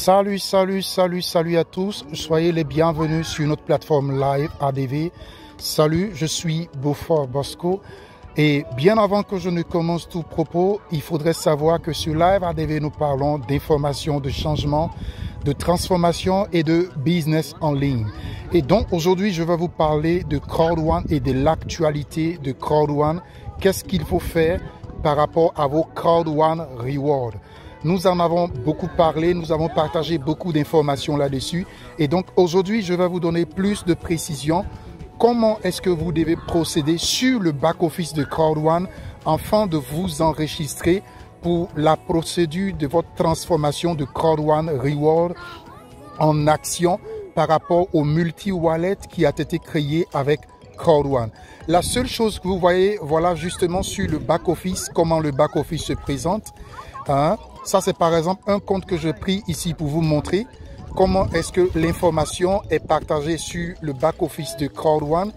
Salut à tous. Soyez les bienvenus sur notre plateforme live ADV. Salut, je suis Beaufort Bosco. Et bien avant que je ne commence tout propos, il faudrait savoir que sur live ADV, nous parlons d'information, de changement, de transformation et de business en ligne. Et donc aujourd'hui, je vais vous parler de Crowd1 et de l'actualité de Crowd1. Qu'est-ce qu'il faut faire par rapport à vos Crowd1 Rewards? Nous en avons beaucoup parlé, nous avons partagé beaucoup d'informations là-dessus. Et donc aujourd'hui, je vais vous donner plus de précisions. Comment est-ce que vous devez procéder sur le back-office de Crowd1 afin de vous enregistrer pour la procédure de votre transformation de Crowd1 Reward en action par rapport au multi-wallet qui a été créé avec Crowd1. La seule chose que vous voyez, voilà justement sur le back-office, comment le back-office se présente. Ça, c'est par exemple un compte que j'ai pris ici pour vous montrer comment est-ce que l'information est partagée sur le back-office de Crowd1.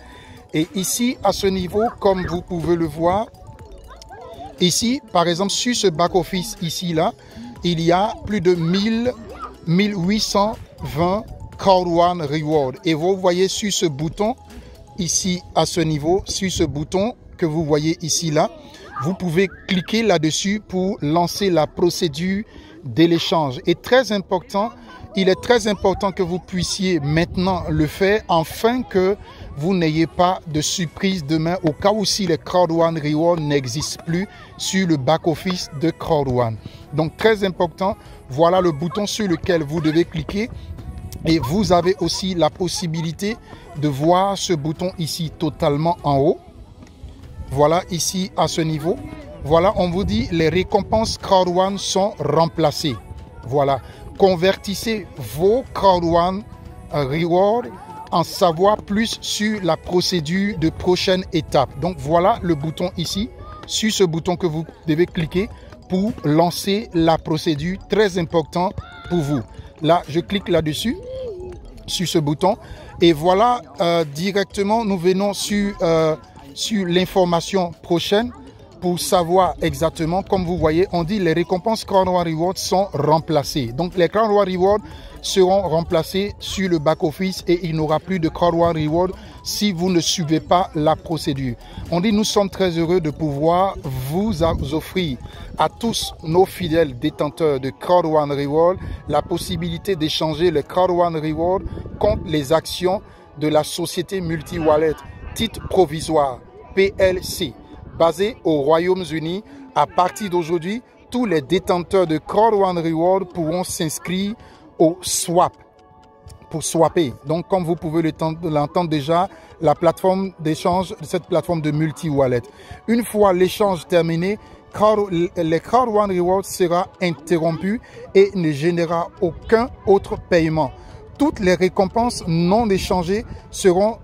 Et ici, à ce niveau, comme vous pouvez le voir, ici, par exemple, sur ce back-office ici-là, il y a plus de 1820 Crowd1 Rewards. Et vous voyez sur ce bouton, ici, à ce niveau, sur ce bouton que vous voyez ici-là, vous pouvez cliquer là-dessus pour lancer la procédure de l'échange. Et très important, il est très important que vous puissiez maintenant le faire afin que vous n'ayez pas de surprise demain au cas où si les Crowd1 Rewards n'existent plus sur le back-office de Crowd1. Donc très important, voilà le bouton sur lequel vous devez cliquer. Et vous avez aussi la possibilité de voir ce bouton ici totalement en haut. Voilà ici à ce niveau. Voilà, on vous dit les récompenses Crowd1 sont remplacées. Voilà, convertissez vos Crowd1 Rewards en savoir plus sur la procédure de prochaine étape. Donc voilà le bouton ici, sur ce bouton que vous devez cliquer pour lancer la procédure, très important pour vous. Là, je clique là-dessus, sur ce bouton, et voilà directement, nous venons sur l'information prochaine pour savoir exactement, comme vous voyez, on dit les récompenses Crowd1 Rewards sont remplacées. Donc les Crowd1 Rewards seront remplacés sur le back-office et il n'y aura plus de Crowd1 Rewards si vous ne suivez pas la procédure. On dit nous sommes très heureux de pouvoir vous offrir à tous nos fidèles détenteurs de Crowd1 Rewards la possibilité d'échanger les Crowd1 Rewards contre les actions de la société multi-wallet titre provisoire PLC basé aux Royaumes-Unis. À partir d'aujourd'hui, tous les détenteurs de Crowd1 Rewards pourront s'inscrire au swap pour swapper. Donc, comme vous pouvez l'entendre déjà, la plateforme d'échange, cette plateforme de multi-wallet. Une fois l'échange terminé, les Crowd1 Rewards sera interrompu et ne générera aucun autre paiement. Toutes les récompenses non échangées seront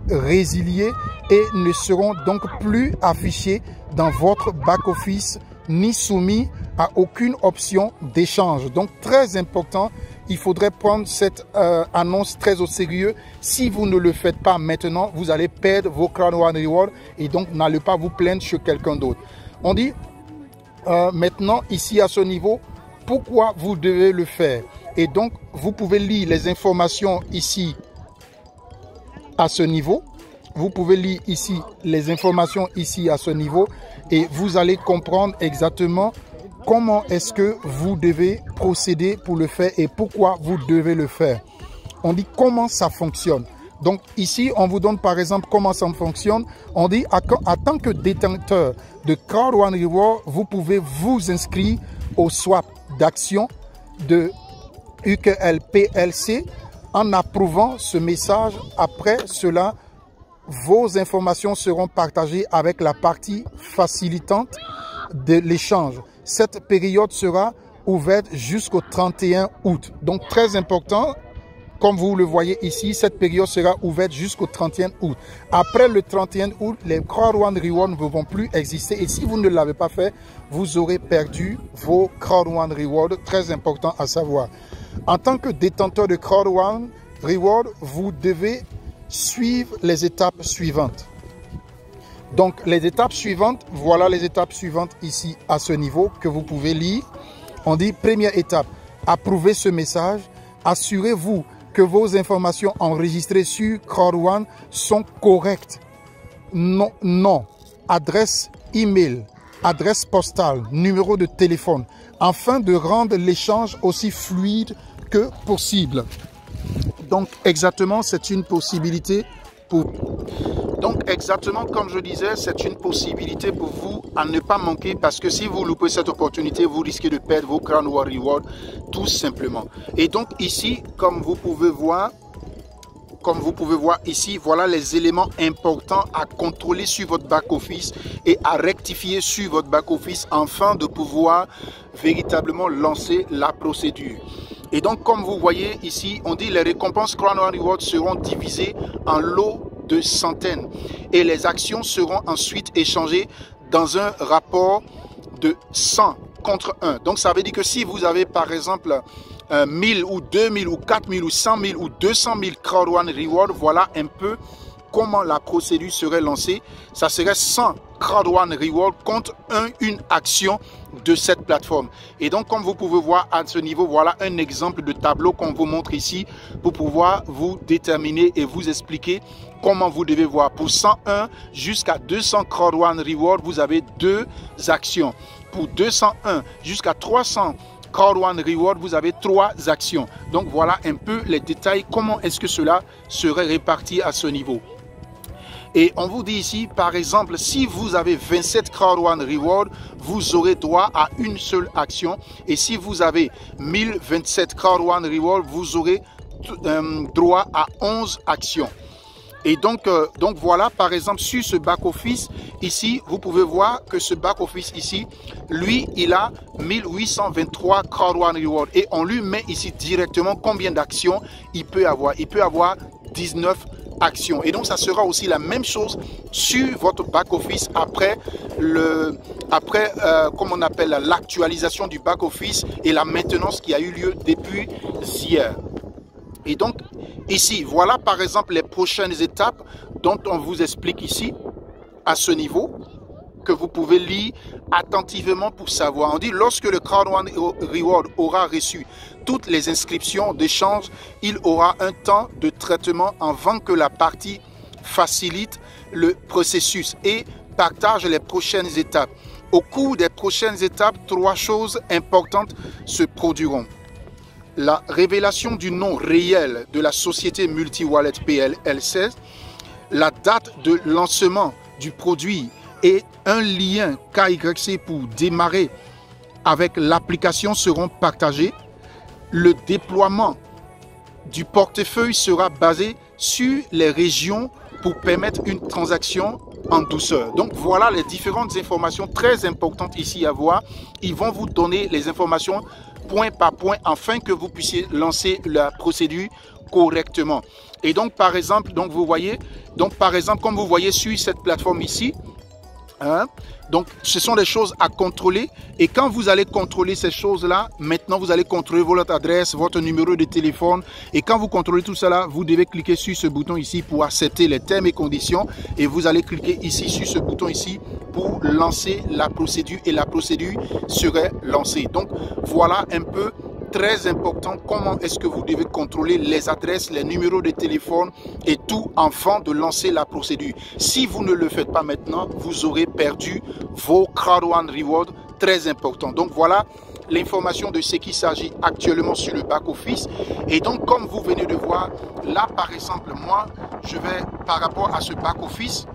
résiliés et ne seront donc plus affichés dans votre back-office ni soumis à aucune option d'échange. Donc très important, il faudrait prendre cette annonce très au sérieux. Si vous ne le faites pas maintenant, vous allez perdre vos Crowd1 Rewards et donc n'allez pas vous plaindre chez quelqu'un d'autre. On dit maintenant ici à ce niveau, pourquoi vous devez le faire. Et donc vous pouvez lire les informations ici à ce niveau. Vous pouvez lire ici les informations ici à ce niveau et vous allez comprendre exactement comment est-ce que vous devez procéder pour le faire et pourquoi vous devez le faire. On dit comment ça fonctionne. Donc ici, on vous donne par exemple comment ça fonctionne. On dit en tant que détenteur de Crowd1 Reward, vous pouvez vous inscrire au swap d'actions de UKL PLC. En approuvant ce message, après cela, vos informations seront partagées avec la partie facilitante de l'échange. Cette période sera ouverte jusqu'au 31 août. Donc, très important, comme vous le voyez ici, cette période sera ouverte jusqu'au 31 août. Après le 31 août, les Crowd1 Rewards ne vont plus exister. Et si vous ne l'avez pas fait, vous aurez perdu vos Crowd1 Rewards. Très important à savoir. En tant que détenteur de Crowd1 Reward, vous devez suivre les étapes suivantes. Donc, les étapes suivantes, voilà les étapes suivantes ici à ce niveau que vous pouvez lire. On dit première étape, approuvez ce message. Assurez-vous que vos informations enregistrées sur Crowd1 sont correctes. Nom, adresse email, adresse postale, numéro de téléphone, afin de rendre l'échange aussi fluide que possible. Donc exactement, c'est une possibilité pour... Donc exactement comme je disais, c'est une possibilité pour vous à ne pas manquer, parce que si vous loupez cette opportunité, vous risquez de perdre vos Crown War Rewards tout simplement. Et donc ici, comme vous pouvez voir ici, voilà les éléments importants à contrôler sur votre back-office et à rectifier sur votre back-office afin de pouvoir véritablement lancer la procédure. Et donc, comme vous voyez ici, on dit les récompenses Crown War Rewards seront divisées en lots de centaines et les actions seront ensuite échangées dans un rapport de 100 contre 1. Donc, ça veut dire que si vous avez par exemple 1000 ou 2000 ou 4000 ou 100 000 ou 200 000 Crowd One Reward, voilà un peu comment la procédure serait lancée. Ça serait 100 Crowd One Reward contre une action de cette plateforme. Et donc, comme vous pouvez voir à ce niveau, voilà un exemple de tableau qu'on vous montre ici pour pouvoir vous déterminer et vous expliquer comment vous devez voir. Pour 101 jusqu'à 200 Crowd One Reward, vous avez 2 actions. Pour 201 jusqu'à 300 Crowd One Reward, vous avez 3 actions. Donc voilà un peu les détails, comment est-ce que cela serait réparti à ce niveau. Et on vous dit ici, par exemple, si vous avez 27 Crowd One Reward, vous aurez droit à une seule action. Et si vous avez 1027 Crowd One Reward, vous aurez droit à 11 actions. Et donc voilà, par exemple, sur ce back-office, ici, vous pouvez voir que ce back-office ici, lui, il a 1823 Crowd One Reward. Et on lui met ici directement combien d'actions il peut avoir. Il peut avoir 19 actions. Et donc, ça sera aussi la même chose sur votre back-office après comme on appelle, l'actualisation du back-office et la maintenance qui a eu lieu depuis hier. Et donc, ici, voilà par exemple les prochaines étapes dont on vous explique ici, à ce niveau, que vous pouvez lire attentivement pour savoir. On dit, lorsque le Crowd One Reward aura reçu toutes les inscriptions d'échange, il aura un temps de traitement avant que la partie facilite le processus et partage les prochaines étapes. Au cours des prochaines étapes, 3 choses importantes se produiront. La révélation du nom réel de la société Multi-Wallet PLC, la date de lancement du produit et un lien KYC pour démarrer avec l'application seront partagés. Le déploiement du portefeuille sera basé sur les régions pour permettre une transaction en douceur. Donc voilà les différentes informations très importantes ici à voir. Ils vont vous donner les informations point par point afin que vous puissiez lancer la procédure correctement. Et donc par exemple, comme vous voyez sur cette plateforme ici, donc ce sont des choses à contrôler, et quand vous allez contrôler ces choses là, maintenant vous allez contrôler votre adresse, votre numéro de téléphone, et quand vous contrôlez tout cela, vous devez cliquer sur ce bouton ici pour accepter les termes et conditions, et vous allez cliquer ici sur ce bouton ici pour lancer la procédure, et la procédure serait lancée. Donc voilà un peu très important comment est-ce que vous devez contrôler les adresses, les numéros de téléphone et tout avant de lancer la procédure. Si vous ne le faites pas maintenant, vous aurez perdu vos Crowd One Reward, très important. Donc voilà l'information de ce qui s'agit actuellement sur le back-office. Et donc comme vous venez de voir, là par exemple, moi je vais par rapport à ce back-office,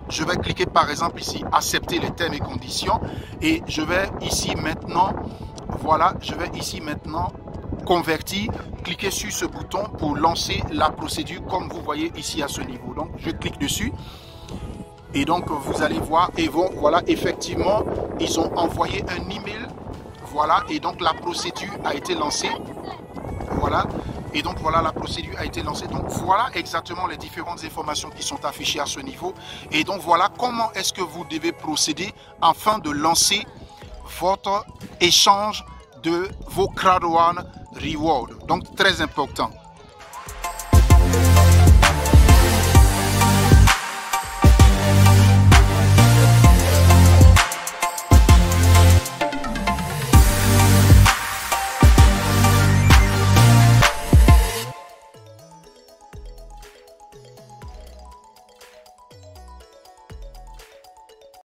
je vais cliquer par exemple ici, accepter les termes et conditions, et je vais ici maintenant, voilà, je vais ici maintenant convertir, cliquer sur ce bouton pour lancer la procédure comme vous voyez ici à ce niveau. Donc je clique dessus et donc vous allez voir, et voilà, effectivement ils ont envoyé un email, voilà, et donc la procédure a été lancée, voilà. Et donc voilà, la procédure a été lancée. Donc voilà exactement les différentes informations qui sont affichées à ce niveau. Et donc voilà comment est-ce que vous devez procéder afin de lancer votre échange de vos Crowd One Reward. Donc très important.